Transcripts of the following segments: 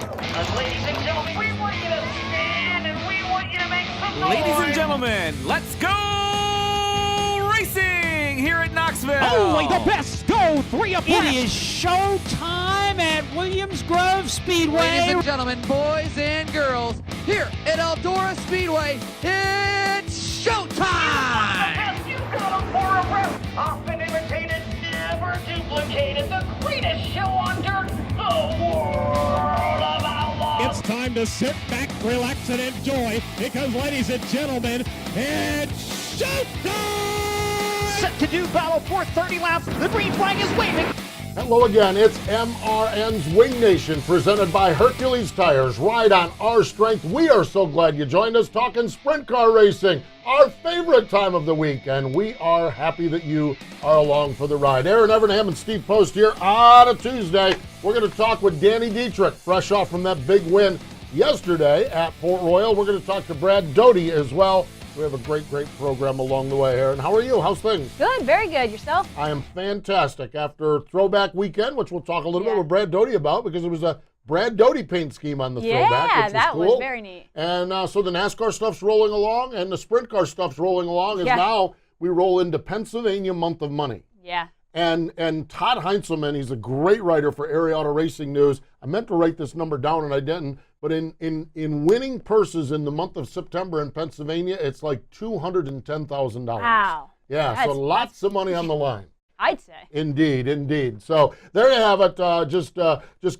Ladies and gentlemen, we want you to stand and we want you to make some noise. Ladies and gentlemen, let's go racing here at Knoxville. Only the best go three abreast. It is show time at Williams Grove Speedway. Ladies and gentlemen, boys and girls, here at Eldora Speedway, it's showtime! You got them for a breath. Often imitated, never duplicated. The greatest show on dirt, the world of outlaws. It's time to sit back, relax, and enjoy because, ladies and gentlemen, it's showtime! Set to do battle for 30 laps. The green flag is waving. Hello again, it's MRN's Wing Nation presented by Hercules Tires. Ride on our strength. We are so glad you joined us talking sprint car racing, our favorite time of the week, and we are happy that you are along for the ride. Erin Evernham and Steve Post here on a Tuesday. We're going to talk with Danny Dietrich, fresh off from that big win yesterday at Port Royal. We're going to talk to Brad Doty as well. We have a great program along the way, Erin. How are you? How's things? Good, very good. Yourself? I am fantastic. After Throwback Weekend, which we'll talk a little bit with Brad Doty about because it was a Brad Doty paint scheme on the Throwback, which was that cool. was very neat. And so the NASCAR stuff's rolling along and the sprint car stuff's rolling along as now we roll into Pennsylvania Month of Money. Yeah. And Todd Heinzelman, he's a great writer for Area Auto Racing News. I meant to write this number down and I didn't. But in winning purses in the month of September in Pennsylvania, it's like $210,000. Wow. Yeah, so lots of money on the line. I'd say. Indeed. So there you have it. Just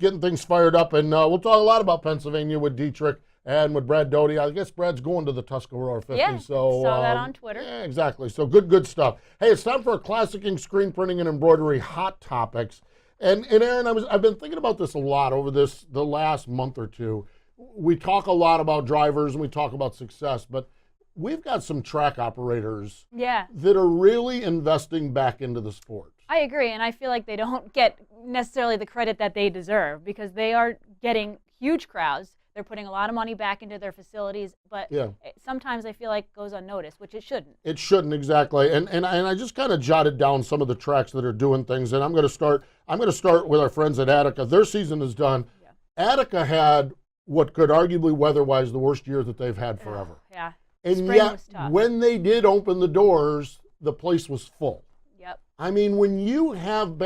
getting things fired up, and we'll talk a lot about Pennsylvania with Dietrich and with Brad Doty. I guess Brad's going to the Tuscarora 50. Yeah, so saw that on Twitter. Yeah, exactly. So good stuff. Hey, it's time for a classicing, screen printing, and embroidery hot topics. And Erin, I've been thinking about this a lot over the last month or two. We talk a lot about drivers and we talk about success, but we've got some track operators that are really investing back into the sport. I agree, and I feel like they don't get necessarily the credit that they deserve because they are getting huge crowds. They're putting a lot of money back into their facilities, but sometimes I feel like it goes unnoticed, which it shouldn't. It shouldn't, exactly. And I just kind of jotted down some of the tracks that are doing things, and I'm going to start with our friends at Attica. Their season is done. Yeah. Attica had what could arguably weather-wise the worst year that they've had forever. Yeah. And Spring yet, was tough. when they did open the doors, the place was full. Yep. I mean, when you have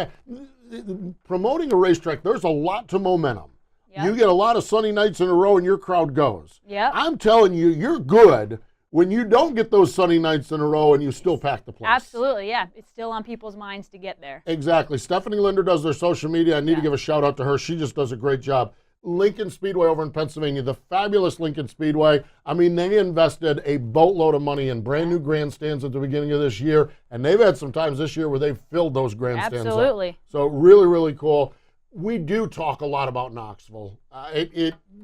promoting a racetrack, there's a lot to momentum. Yep. You get a lot of sunny nights in a row and your crowd goes. Yep. I'm telling you, you're good when you don't get those sunny nights in a row and you still pack the place. Absolutely, yeah. It's still on people's minds to get there. Exactly. Stephanie Linder does their social media. I need to give a shout out to her. She just does a great job. Lincoln Speedway over in Pennsylvania, the fabulous Lincoln Speedway. I mean, they invested a boatload of money in brand new grandstands at the beginning of this year, and they've had some times this year where they've filled those grandstands Absolutely. up. So really cool. We do talk a lot about Knoxville.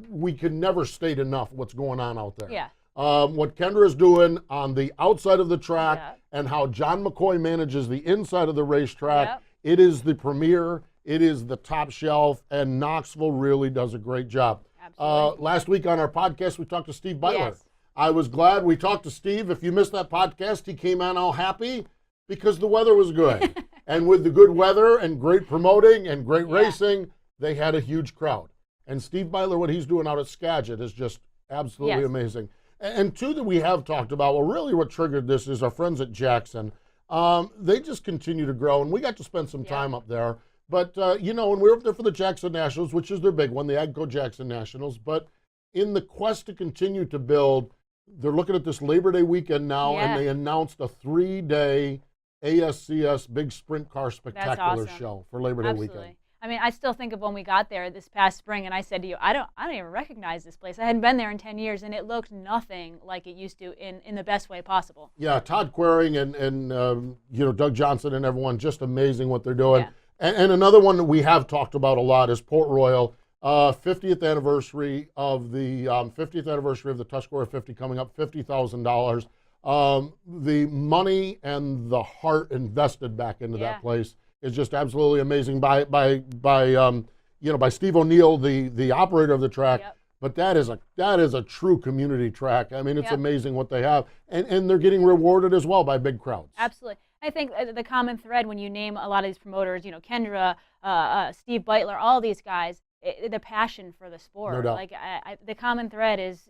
We can never state enough what's going on out there. Yeah. What Kendra is doing on the outside of the track and how John McCoy manages the inside of the racetrack, it is the premier. It is the top shelf, and Knoxville really does a great job. Last week on our podcast, we talked to Steve Beitler. Yes. I was glad we talked to Steve. If you missed that podcast, he came on all happy because the weather was good. And with the good weather and great promoting and great racing, they had a huge crowd. And Steve Beitler, what he's doing out at Skagit is just absolutely amazing. And two that we have talked about, well, really what triggered this is our friends at Jackson. They just continue to grow, and we got to spend some time up there. But, when we were up there for the Jackson Nationals, which is their big one, the AGCO Jackson Nationals, but in the quest to continue to build, they're looking at this Labor Day weekend now, and they announced a 3-day ASCS Big Sprint Car Spectacular show for Labor Day weekend. I mean, I still think of when we got there this past spring, and I said to you, I don't even recognize this place. I hadn't been there in 10 years, and it looked nothing like it used to in the best way possible. Yeah, Todd Quering and Doug Johnson and everyone, just amazing what they're doing. Yeah. And another one that we have talked about a lot is Port Royal, 50th anniversary of the Tuscarora 50 coming up, $50,000. The money and the heart invested back into that place is just absolutely amazing by Steve O'Neill, the operator of the track. Yep. But that is a true community track. I mean, it's amazing what they have, and they're getting rewarded as well by big crowds. Absolutely. I think the common thread when you name a lot of these promoters, Kendra, Steve Beitler, all these guys, the passion for the sport. No doubt. Like the common thread is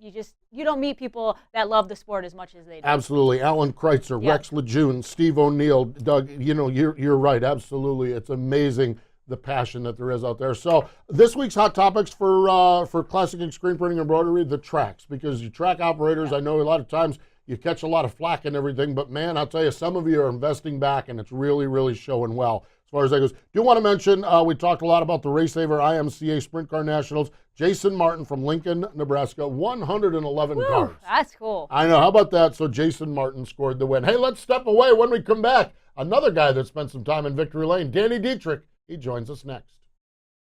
you don't meet people that love the sport as much as they do. Absolutely. Alan Kreitzer, Yeah. Rex Lejeune, Steve O'Neill, Doug, you're right. Absolutely. It's amazing the passion that there is out there. So this week's Hot Topics for Classic Ink Screen Printing and Embroidery, the tracks, because you track operators, I know a lot of times you catch a lot of flack and everything, but man, I'll tell you, some of you are investing back and it's really, really showing well as far as that goes. Do want to mention, we talked a lot about the Race Saver IMCA Sprint Car Nationals. Jason Martin from Lincoln, Nebraska, 111 Woo, cars. that's cool. I know. How about that? So Jason Martin scored the win. Hey, let's step away. When we come back, another guy that spent some time in Victory Lane, Danny Dietrich. He joins us next.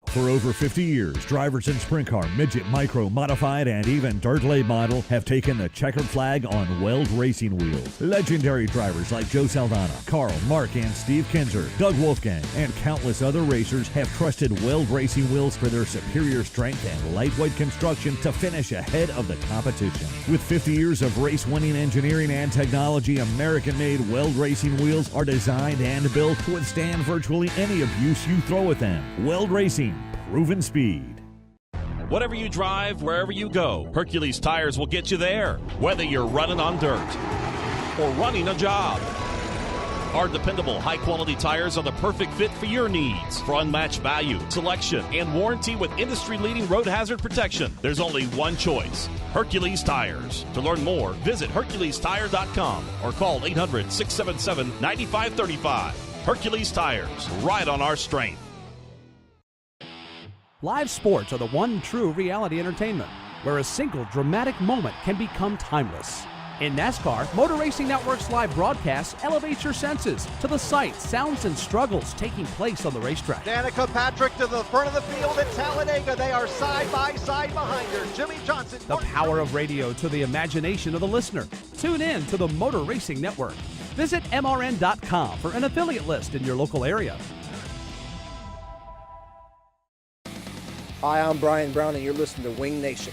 For over 50 years, drivers in sprint car, midget, micro, modified, and even dirt late model have taken the checkered flag on Weld racing wheels. Legendary drivers like Joe Saldana, Carl, Mark, and Steve Kinzer, Doug Wolfgang, and countless other racers have trusted Weld racing wheels for their superior strength and lightweight construction to finish ahead of the competition. With 50 years of race-winning engineering and technology, American-made Weld racing wheels are designed and built to withstand virtually any abuse you throw at them. Weld Racing. Proven speed. Whatever you drive, wherever you go, Hercules Tires will get you there. Whether you're running on dirt or running a job, our dependable, high-quality tires are the perfect fit for your needs. For unmatched value, selection, and warranty with industry-leading road hazard protection, there's only one choice: Hercules Tires. To learn more, visit HerculesTire.com or call 800-677-9535. Hercules Tires. Ride on our strength. Live sports are the one true reality entertainment, where a single dramatic moment can become timeless. In NASCAR, Motor Racing Network's live broadcasts elevate your senses to the sights, sounds, and struggles taking place on the racetrack. Danica Patrick to the front of the field at Talladega. They are side by side behind her. Jimmy Johnson. The power of radio to the imagination of the listener. Tune in to the Motor Racing Network. Visit MRN.com for an affiliate list in your local area. Hi, I'm Brian Brown, and you're listening to Wing Nation.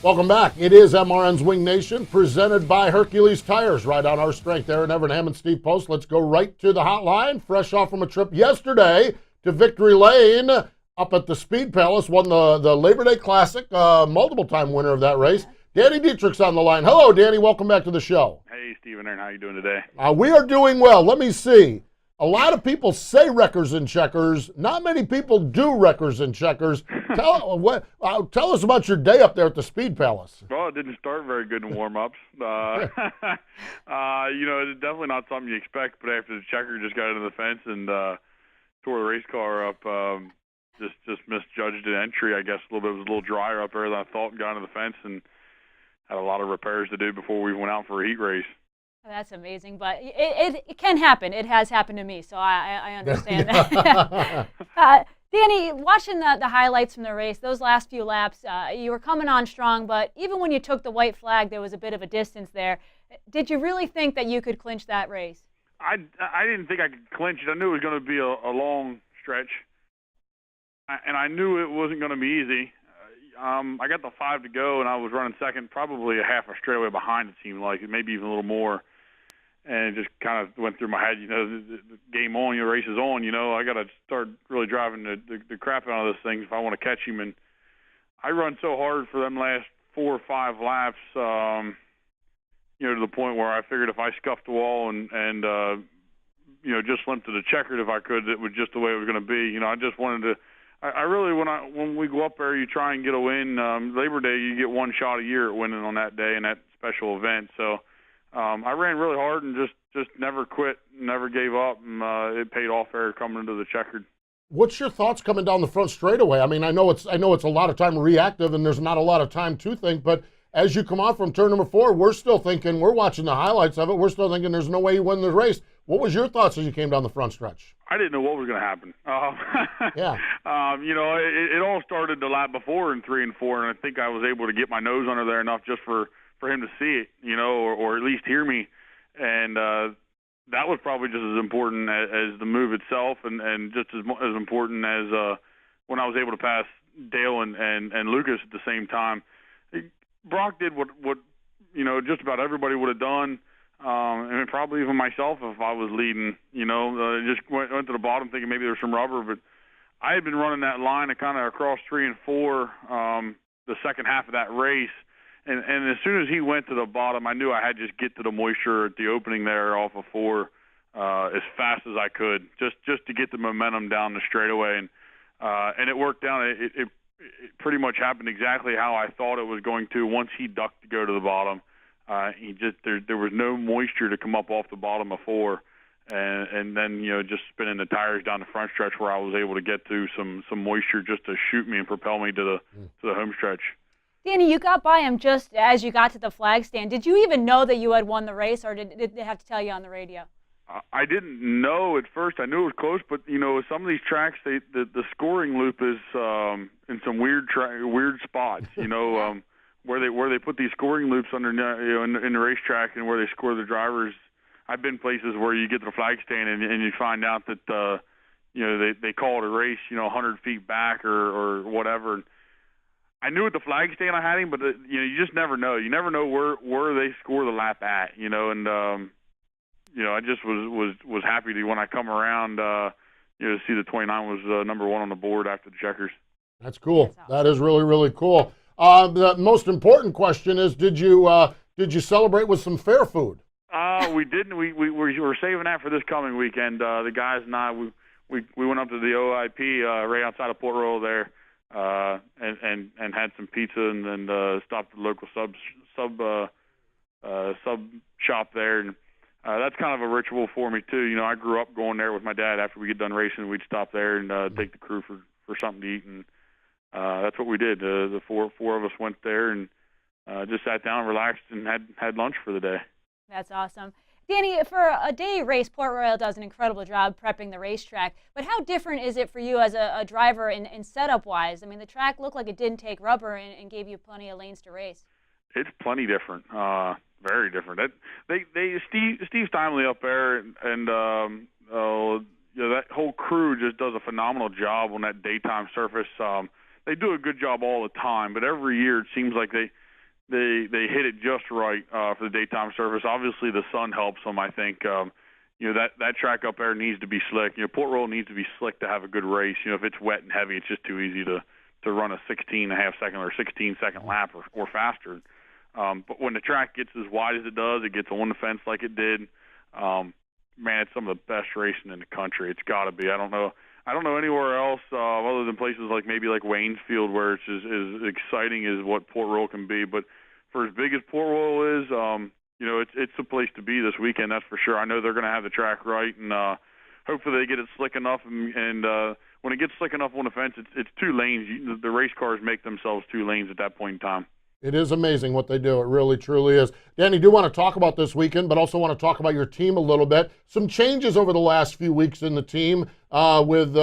Welcome back. It is MRN's Wing Nation, presented by Hercules Tires. Right on our strength. Erin Evernham and Steve Post. Let's go right to the hotline. Fresh off from a trip yesterday to Victory Lane up at the Speed Palace. Won the Labor Day Classic, multiple-time winner of that race. Danny Dietrich's on the line. Hello, Danny. Welcome back to the show. Hey, Steve and Erin. How you doing today? We are doing well. Let me see. A lot of people say wreckers and checkers. Not many people do wreckers and checkers. Tell us about your day up there at the Speed Palace. Well, it didn't start very good in warm-ups. It's definitely not something you expect, but after the checker just got into the fence and tore the race car up, just misjudged an entry, I guess. A little bit. It was a little drier up there than I thought, and got into the fence and had a lot of repairs to do before we went out for a heat race. That's amazing, but it can happen. It has happened to me, so I understand that. Danny, watching the highlights from the race, those last few laps, you were coming on strong, but even when you took the white flag, there was a bit of a distance there. Did you really think that you could clinch that race? I didn't think I could clinch it. I knew it was going to be a long stretch, and I knew it wasn't going to be easy. I got the 5 to go, and I was running second, probably a half a straightaway behind, it seemed like, maybe even a little more. And it just kind of went through my head, the game on, your race is on, I got to start really driving the crap out of this thing if I want to catch him. And I run so hard for them last 4 or 5 laps, to the point where I figured if I scuffed the wall and just limped to the checkered if I could, it was just the way it was going to be. I just wanted to. I really, when we go up there, you try and get a win. Labor Day, you get one shot a year at winning on that day and that special event. So I ran really hard and just never quit, never gave up, and it paid off there coming into the checkered. What's your thoughts coming down the front straightaway? I mean, I know it's a lot of time reactive and there's not a lot of time to think, but as you come off from turn number 4, we're still thinking, we're watching the highlights of it, we're still thinking there's no way you win the race. What was your thoughts as you came down the front stretch? I didn't know what was going to happen. Yeah. It all started the lap before in 3 and 4, and I think I was able to get my nose under there enough just for him to see it, or at least hear me. And that was probably just as important as the move itself, and just as important as when I was able to pass Dale and Lucas at the same time. Brock did what just about everybody would have done. And probably even myself if I was leading, just went to the bottom thinking maybe there's some rubber, but I had been running that line kind of across 3 and 4 the second half of that race. And as soon as he went to the bottom, I knew I had to just get to the moisture at the opening there off of 4 as fast as I could, just to get the momentum down the straightaway. And it worked out. It pretty much happened exactly how I thought it was going to. Once he ducked to go to the bottom, there was no moisture to come up off the bottom of 4. And then, just spinning the tires down the front stretch where I was able to get to some moisture just to shoot me and propel me to the home stretch. Danny, you got by him just as you got to the flag stand. Did you even know that you had won the race, or did they have to tell you on the radio? I didn't know at first. I knew it was close, but with some of these tracks, the scoring loop is in some weird spots. Where they put these scoring loops under in the racetrack and where they score the drivers. I've been places where you get to the flag stand and you find out that they call it a race 100 feet back or whatever. I knew at the flag stand I had him, but you just never know. You never know where they score the lap at, and I just was happy to when I come around, to see the 29 was number 1 on the board after the checkers. That's cool. That is really, really cool. The most important question is, did you celebrate with some fair food? We didn't. We were saving that for this coming weekend. The guys and I, we went up to the OIP right outside of Port Royal there. And had some pizza and then stopped at the local sub shop there, and that's kind of a ritual for me too. I grew up going there with my dad. After we get done racing, we'd stop there and take the crew for something to eat, and that's what we did. The four of us went there and just sat down, relaxed, and had lunch for the day. That's awesome. Danny, for a day race, Port Royal does an incredible job prepping the racetrack, but how different is it for you as a driver in setup-wise? I mean, the track looked like it didn't take rubber and gave you plenty of lanes to race. It's plenty different, very different. Steve Steinley up there and that whole crew just does a phenomenal job on that daytime surface. They do a good job all the time, but every year it seems like they hit it just right for the daytime surface. Obviously, the sun helps them. I think that track up there needs to be slick. Port Royal needs to be slick to have a good race. If it's wet and heavy, it's just too easy to run a 16.5 second or 16-second lap or faster. But when the track gets as wide as it does, it gets on the fence like it did. Man, it's some of the best racing in the country. It's got to be. I don't know anywhere else other than places like Waynesfield where it's as exciting as what Port Royal can be. But for as big as Port Royal is, it's the place to be this weekend. That's for sure. I know they're going to have the track right, and hopefully they get it slick enough. And when it gets slick enough on the fence, it's 2 lanes. The race cars make themselves 2 lanes at that point in time. It is amazing what they do. It really, truly is. Danny, do want to talk about this weekend, but also want to talk about your team a little bit. Some changes over the last few weeks in the team with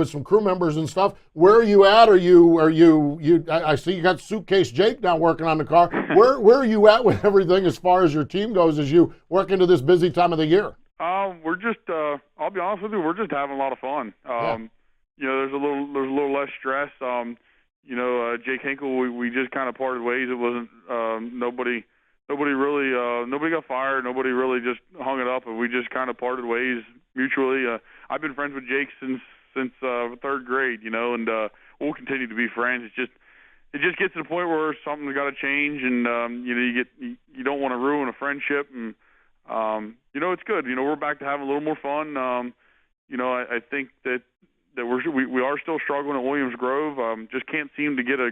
some crew members and stuff. Where are you at? I see you got Suitcase Jake now working on the car. Where are you at with everything as far as your team goes as you work into this busy time of the year? We're just, I'll be honest with you, we're just having a lot of fun. There's a little less stress. Jake Hinkle, we just kind of parted ways. It wasn't nobody got fired. Nobody really just hung it up, and we just kind of parted ways mutually. I've been friends with Jake since 3rd grade, and we'll continue to be friends. It just gets to the point where something's got to change, and you don't want to ruin a friendship, and it's good. We're back to having a little more fun. I think that we are still struggling at Williams Grove. Just can't seem to get a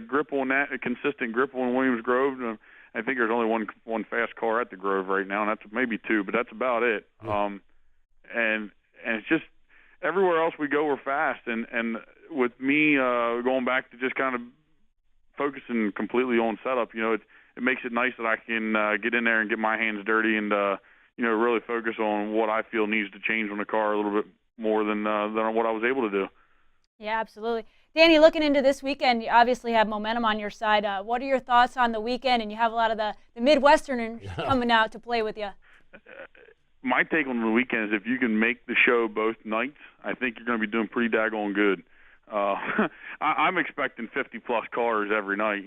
consistent grip on Williams Grove. I think there's only one fast car at the Grove right now, and that's maybe 2, but that's about it. Yeah. And it's just everywhere else we go, we're fast. And with me going back to just kind of focusing completely on setup, it makes it nice that I can get in there and get my hands dirty and really focus on what I feel needs to change on the car a little bit more than what I was able to do. Yeah, absolutely. Danny, looking into this weekend, you obviously have momentum on your side. What are your thoughts on the weekend? And you have a lot of the Midwesterners coming out to play with you. My take on the weekend is if you can make the show both nights, I think you're going to be doing pretty daggone good. I'm expecting 50-plus cars every night,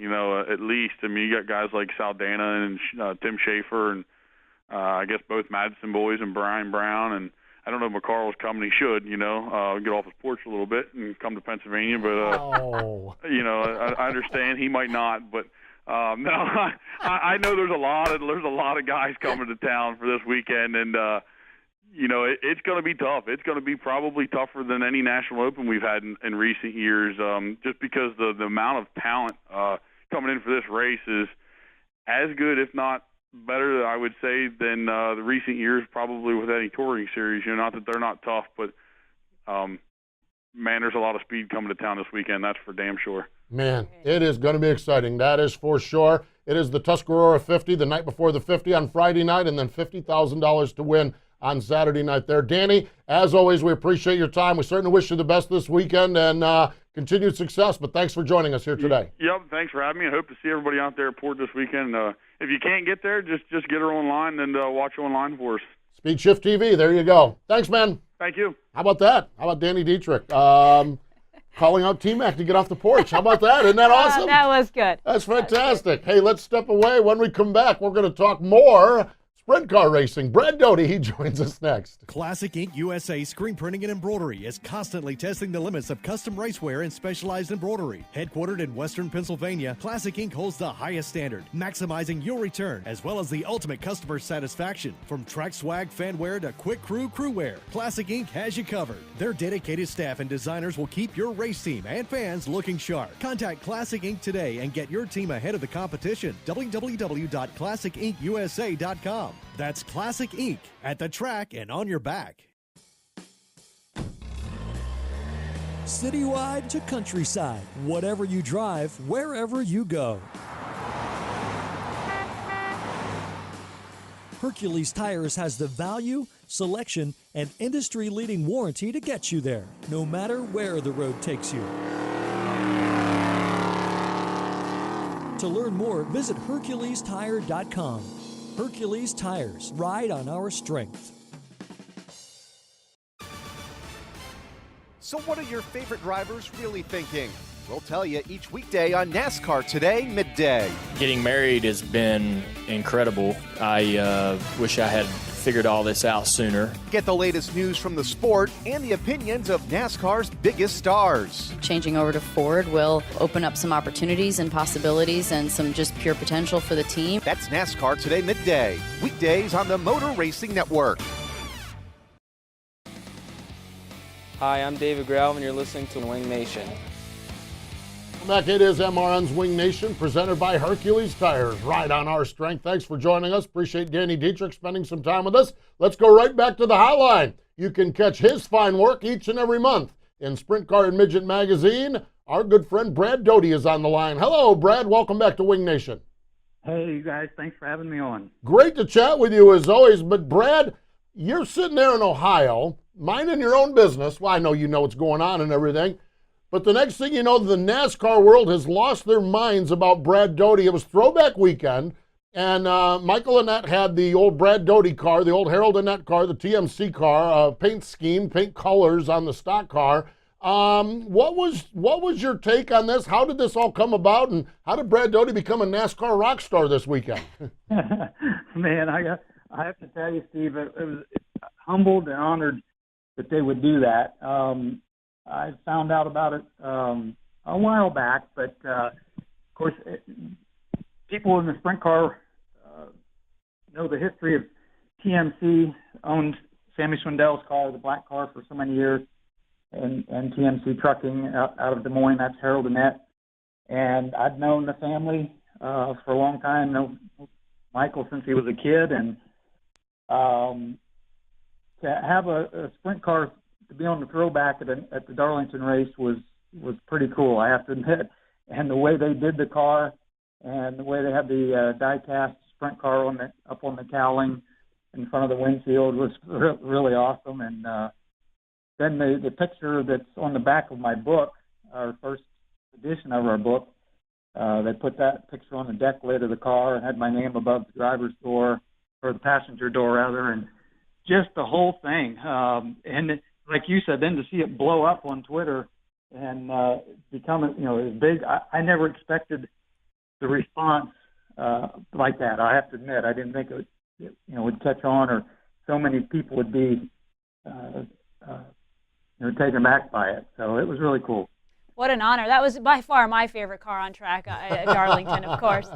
at least. I mean, you got guys like Saldana and Tim Schaefer and I guess both Madison boys and Brian Brown. And I don't know if McCarl's coming. He should, get off his porch a little bit and come to Pennsylvania. But I understand he might not. But no, I know there's a lot of guys coming to town for this weekend, and it's going to be tough. It's going to be probably tougher than any National Open we've had in recent years, just because the amount of talent coming in for this race is as good, if not better, I would say, than the recent years, probably with any touring series. Not that they're not tough, but man, there's a lot of speed coming to town this weekend. That's for damn sure. Man, it is going to be exciting. That is for sure. It is the Tuscarora 50 the night before the 50 on Friday night, and then $50,000 to win on Saturday night there. Danny, as always, we appreciate your time. We certainly wish you the best this weekend and continued success, but thanks for joining us here today. Yep, thanks for having me. I hope to see everybody out there at Port this weekend. If you can't get there, just get her online and watch online for us. Speed Shift TV, there you go. Thanks, man. Thank you. How about that? How about Danny Dietrich? Calling out T-Mac to get off the porch. How about that? Isn't that awesome? That was good. That's fantastic. Hey, let's step away. When we come back, we're going to talk more sprint car racing. Brad Doty, he joins us next. Classic Ink USA Screen Printing and Embroidery is constantly testing the limits of custom racewear and specialized embroidery. Headquartered in Western Pennsylvania, Classic Ink holds the highest standard, maximizing your return as well as the ultimate customer satisfaction. From track swag fanwear to quick crew crewwear, Classic Ink has you covered. Their dedicated staff and designers will keep your race team and fans looking sharp. Contact Classic Ink today and get your team ahead of the competition. www.classicinkusa.com. That's Classic Ink, at the track and on your back. Citywide to countryside, whatever you drive, wherever you go. Hercules Tires has the value, selection, and industry-leading warranty to get you there, no matter where the road takes you. To learn more, visit HerculesTire.com. Hercules Tires, ride on our strength. So what are your favorite drivers really thinking? We'll tell you each weekday on NASCAR Today, midday. Getting married has been incredible. I wish I had figured all this out sooner. Get the latest news from the sport and the opinions of NASCAR's biggest stars. Changing over to Ford will open up some opportunities and possibilities and some just pure potential for the team. That's NASCAR Today midday, weekdays on the Motor Racing Network. Hi, I'm David Grau, and you're listening to Wing Nation. Back, it is MRN's Wing Nation, presented by Hercules Tires. Ride on our strength. Thanks for joining us. Appreciate Danny Dietrich spending some time with us. Let's go right back to the hotline. You can catch his fine work each and every month in Sprint Car and Midget Magazine. Our good friend Brad Doty is on the line. Hello, Brad. Welcome back to Wing Nation. Hey, you guys. Thanks for having me on. Great to chat with you as always. But, Brad, you're sitting there in Ohio, minding your own business. Well, I know you know what's going on and everything. But the next thing you know, the NASCAR world has lost their minds about Brad Doty. It was throwback weekend, and Michael Annett had the old Brad Doty car, the old Harold Annett car, the TMC car, paint scheme, paint colors on the stock car. What was your take on this? How did this all come about, and how did Brad Doty become a NASCAR rock star this weekend? Man, I have to tell you, Steve, it was humbled and honored that they would do that. I found out about it a while back, but of course, people in the sprint car know the history of TMC. Owned Sammy Swindell's car, the black car, for so many years, and TMC Trucking out of Des Moines. That's Harold Annett, and I'd known the family for a long time. Known Michael since he was a kid, and to have a sprint car to be on the throwback at the Darlington race was pretty cool, I have to admit. And the way they did the car, and the way they had the die-cast sprint car up on the cowling in front of the windshield was really awesome. And then the picture that's on the back of my book, our first edition of our book, they put that picture on the deck lid of the car and had my name above the driver's door, or the passenger door rather, and just the whole thing. And like you said, then to see it blow up on Twitter and become, as big, I never expected the response like that. I have to admit, I didn't think it would catch on, or so many people would be taken aback by it. So it was really cool. What an honor. That was by far my favorite car on track at Darlington, of course.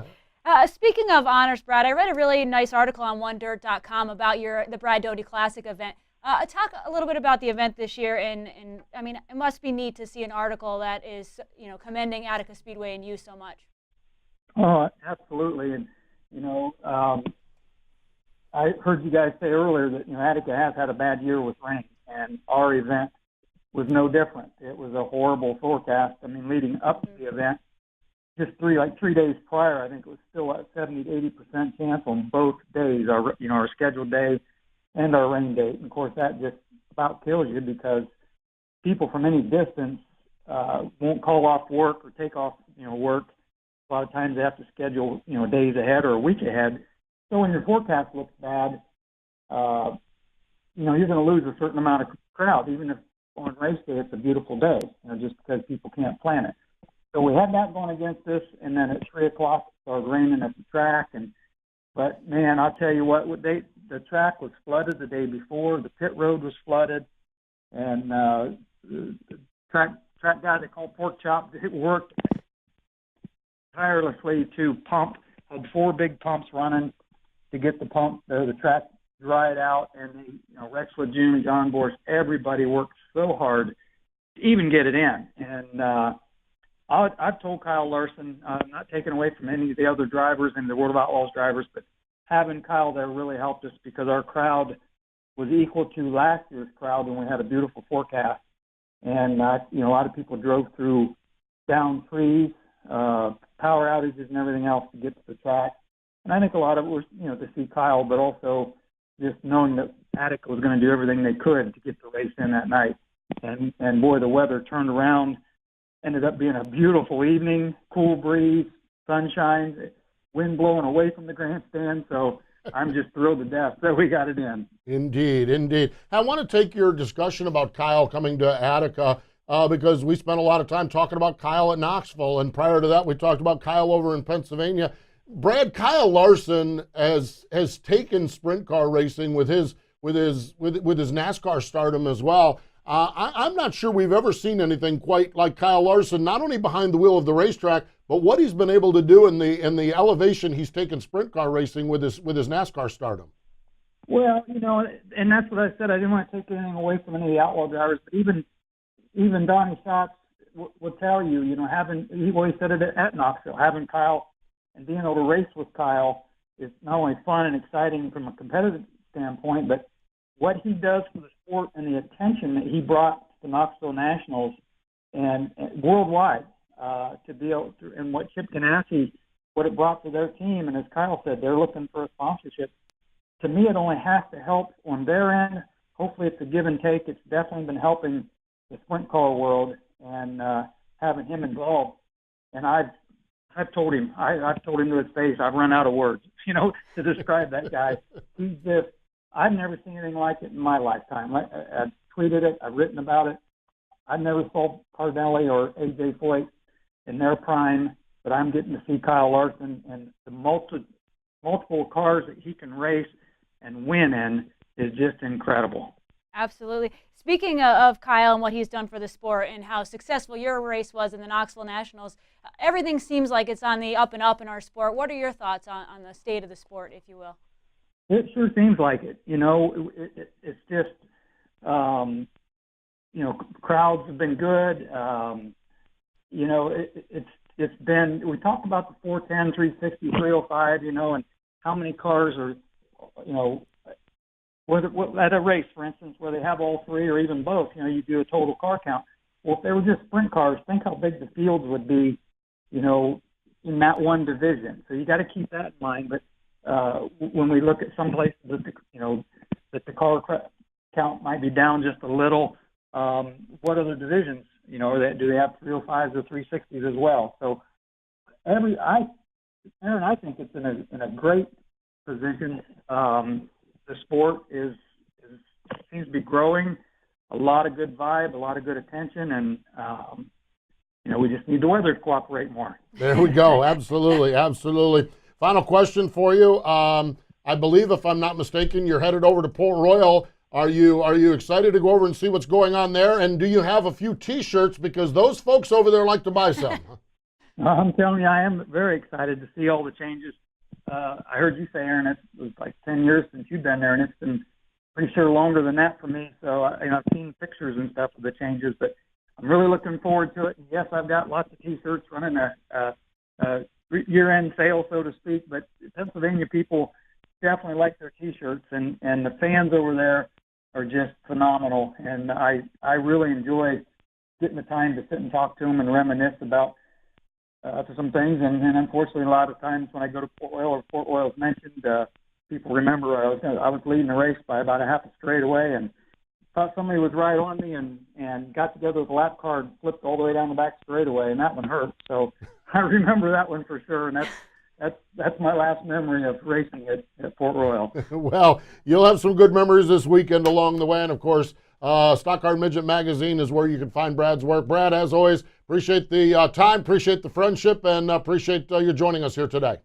Speaking of honors, Brad, I read a really nice article on OneDirt.com about the Brad Doty Classic event. Talk a little bit about the event this year, and I mean, it must be neat to see an article that is, commending Attica Speedway and you so much. Oh, absolutely. And, I heard you guys say earlier that, Attica has had a bad year with rain, and our event was no different. It was a horrible forecast. I mean, leading up to the event, just 3 days prior, I think it was still at 70 to 80% chance on both days, our scheduled day and our rain date. And of course, that just about kills you because people from any distance won't call off work or take off, work. A lot of times they have to schedule, days ahead or a week ahead. So when your forecast looks bad, you're going to lose a certain amount of crowd, even if on race day it's a beautiful day, just because people can't plan it. So we had that going against us, and then at 3 o'clock it started raining at the track. But man, I'll tell you what, the track was flooded the day before. The pit road was flooded, and the track guy they call Pork Chop, it worked tirelessly to pump. Had 4 big pumps running to get the track dried out, and Rex Lejeune, John Borst, everybody worked so hard to even get it in. And I've told Kyle Larson, not taking away from any of the other drivers and the World of Outlaws drivers, but having Kyle there really helped us because our crowd was equal to last year's crowd when we had a beautiful forecast. And, a lot of people drove through down trees, power outages and everything else to get to the track. And I think a lot of it was, to see Kyle, but also just knowing that Attica was going to do everything they could to get the race in that night. And boy, the weather turned around, ended up being a beautiful evening, cool breeze, sunshine, wind blowing away from the grandstand. So I'm just thrilled to death that we got it in. Indeed, indeed. I want to take your discussion about Kyle coming to Attica because we spent a lot of time talking about Kyle at Knoxville, and prior to that we talked about Kyle over in Pennsylvania. Brad, Kyle Larson has taken sprint car racing with his NASCAR stardom as well. I'm not sure we've ever seen anything quite like Kyle Larson, not only behind the wheel of the racetrack, but what he's been able to do in the elevation he's taken sprint car racing with his NASCAR stardom. Well, and that's what I said. I didn't want to take anything away from any of the outlaw drivers, but even Donnie Schatz will tell you, he said it at Knoxville, having Kyle and being able to race with Kyle is not only fun and exciting from a competitive standpoint, but what he does for the sport and the attention that he brought to the Knoxville Nationals and worldwide to be able to, and what Chip Ganassi, what it brought to their team. And as Kyle said, they're looking for a sponsorship. To me, it only has to help on their end. Hopefully it's a give and take. It's definitely been helping the sprint car world and having him involved. And I've told him, I've told him to his face, I've run out of words, to describe that guy. He's just, I've never seen anything like it in my lifetime. I've tweeted it, I've written about it. I've never saw Cardelli or AJ Foyt in their prime, but I'm getting to see Kyle Larson and the multiple cars that he can race and win in is just incredible. Absolutely. Speaking of Kyle and what he's done for the sport and how successful your race was in the Knoxville Nationals, everything seems like it's on the up and up in our sport. What are your thoughts on the state of the sport, if you will? It sure seems like it. It's just, crowds have been good. It's been, we talked about the 410, 360, 305, and how many cars are, at a race, for instance, where they have all three or even both, you do a total car count. Well, if they were just sprint cars, think how big the fields would be, in that one division. So you got to keep that in mind. But when we look at some places that the car count might be down just a little, what other divisions, do they have 305s or 360s as well? So Erin, I think it's in a great position. The sport seems to be growing. A lot of good vibe, a lot of good attention, and we just need the weather to cooperate more. There we go. Absolutely, absolutely. Final question for you. I believe, if I'm not mistaken, you're headed over to Port Royal Are you excited to go over and see what's going on there? And do you have a few T-shirts, because those folks over there like to buy some? I'm telling you, I am very excited to see all the changes. I heard you say, Erin, it was like 10 years since you've been there, and it's been pretty sure longer than that for me. So I've seen pictures and stuff of the changes, but I'm really looking forward to it. And yes, I've got lots of T-shirts running a year-end sale, so to speak. But Pennsylvania people definitely like their T-shirts, and the fans over there are just phenomenal. And I really enjoy getting the time to sit and talk to them and reminisce about to some things. And unfortunately, a lot of times when I go to Port Royal, or Port Royal is mentioned, people remember I was leading the race by about a half a straightaway and thought somebody was right on me, and got together with a lap car and flipped all the way down the back straightaway, and that one hurt. So I remember that one for sure, and that's my last memory of racing at Port Royal. Well, you'll have some good memories this weekend along the way, and of course, Stock Car Midget Magazine is where you can find Brad's work. Brad, as always, appreciate the time, appreciate the friendship, and appreciate you joining us here today.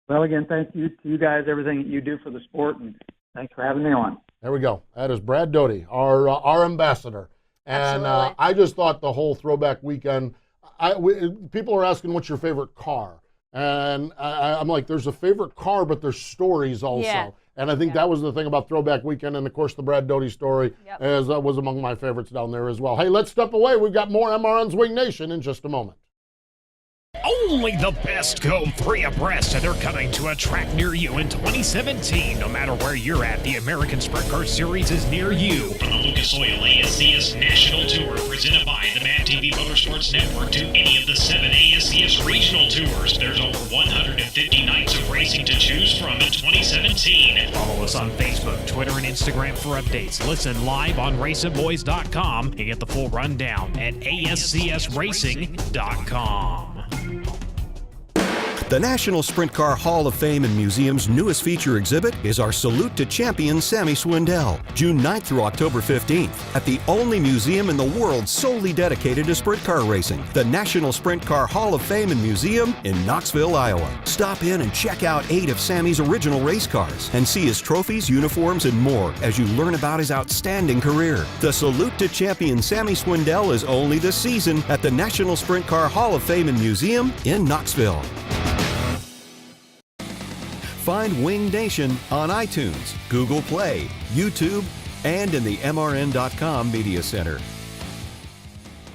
Well, again, thank you to you guys, everything that you do for the sport, and thanks for having me on. There we go. That is Brad Doty, our ambassador. And I just thought the whole throwback weekend, people are asking what's your favorite car. And I'm like, there's a favorite car, but there's stories also. Yeah. And I think that was the thing about Throwback Weekend. And, of course, the Brad Doty story was among my favorites down there as well. Hey, let's step away. We've got more MRN's Wing Nation in just a moment. Only the best go 3 abreast, and they're coming to a track near you in 2017. No matter where you're at, the American Sprint Car Series is near you. From the Lucas Oil ASCS National Tour, presented by the Mad TV Motorsports Network, to any of the 7 ASCS Regional Tours, there's over 150 nights of racing to choose from in 2017. Follow us on Facebook, Twitter, and Instagram for updates. Listen live on RacingBoys.com and get the full rundown at ASCSRacing.com. The National Sprint Car Hall of Fame and Museum's newest feature exhibit is our Salute to Champion Sammy Swindell, June 9th through October 15th, at the only museum in the world solely dedicated to sprint car racing, the National Sprint Car Hall of Fame and Museum in Knoxville, Iowa. Stop in and check out 8 of Sammy's original race cars and see his trophies, uniforms, and more as you learn about his outstanding career. The Salute to Champion Sammy Swindell is only this season at the National Sprint Car Hall of Fame and Museum in Knoxville. Find Wing Nation on iTunes, Google Play, YouTube, and in the MRN.com Media Center.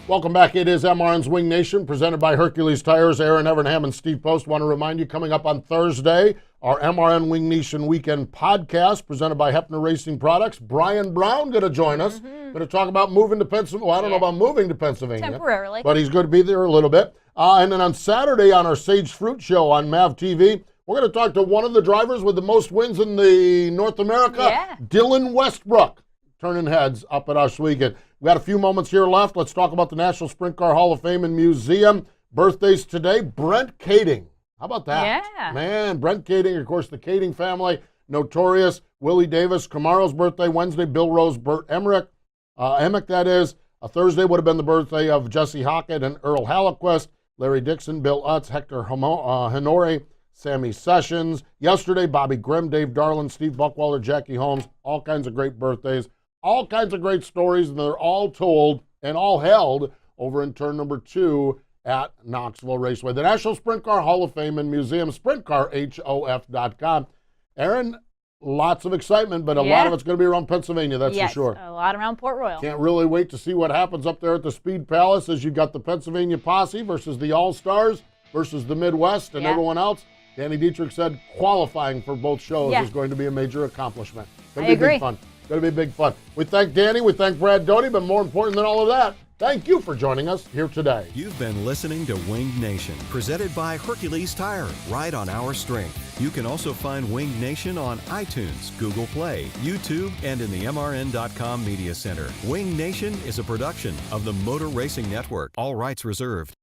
Welcome back. It is MRN's Wing Nation, presented by Hercules Tires. Erin Evernham and Steve Post want to remind you, coming up on Thursday, our MRN Wing Nation Weekend podcast, presented by Hepner Racing Products. Brian Brown going to join us. Going to talk about moving to Pennsylvania. Well, I don't know about moving to Pennsylvania. Temporarily. But he's going to be there a little bit. And then on Saturday on our Sage Fruit Show on MAV TV, we're going to talk to one of the drivers with the most wins in the North America, Dylan Westbrook, turning heads up at Oswego. We got a few moments here left. Let's talk about the National Sprint Car Hall of Fame and Museum. Birthdays today, Brent Kading. How about that? Yeah. Man, Brent Kading, of course, the Kading family, notorious. Willie Davis, Camaro's birthday Wednesday, Bill Rose, Burt Emmerich, Emick, that is. A Thursday would have been the birthday of Jesse Hockett and Earl Hallequist, Larry Dixon, Bill Utz, Hector Honore, Sammy Sessions. Yesterday, Bobby Grimm, Dave Darlin, Steve Buckwalter, Jackie Holmes. All kinds of great birthdays, all kinds of great stories, and they're all told and all held over in turn number 2 at Knoxville Raceway. The National Sprint Car Hall of Fame and Museum, SprintCarHof.com. Erin, lots of excitement, but a lot of it's going to be around Pennsylvania, that's for sure. A lot around Port Royal. Can't really wait to see what happens up there at the Speed Palace, as you've got the Pennsylvania Posse versus the All-Stars versus the Midwest and everyone else. Danny Dietrich said qualifying for both shows is going to be a major accomplishment. Going to be big fun. Going to be big fun. We thank Danny, we thank Brad Doty, but more important than all of that, thank you for joining us here today. You've been listening to Winged Nation, presented by Hercules Tires, right on our strength. You can also find Winged Nation on iTunes, Google Play, YouTube, and in the MRN.com Media Center. Winged Nation is a production of the Motor Racing Network. All rights reserved.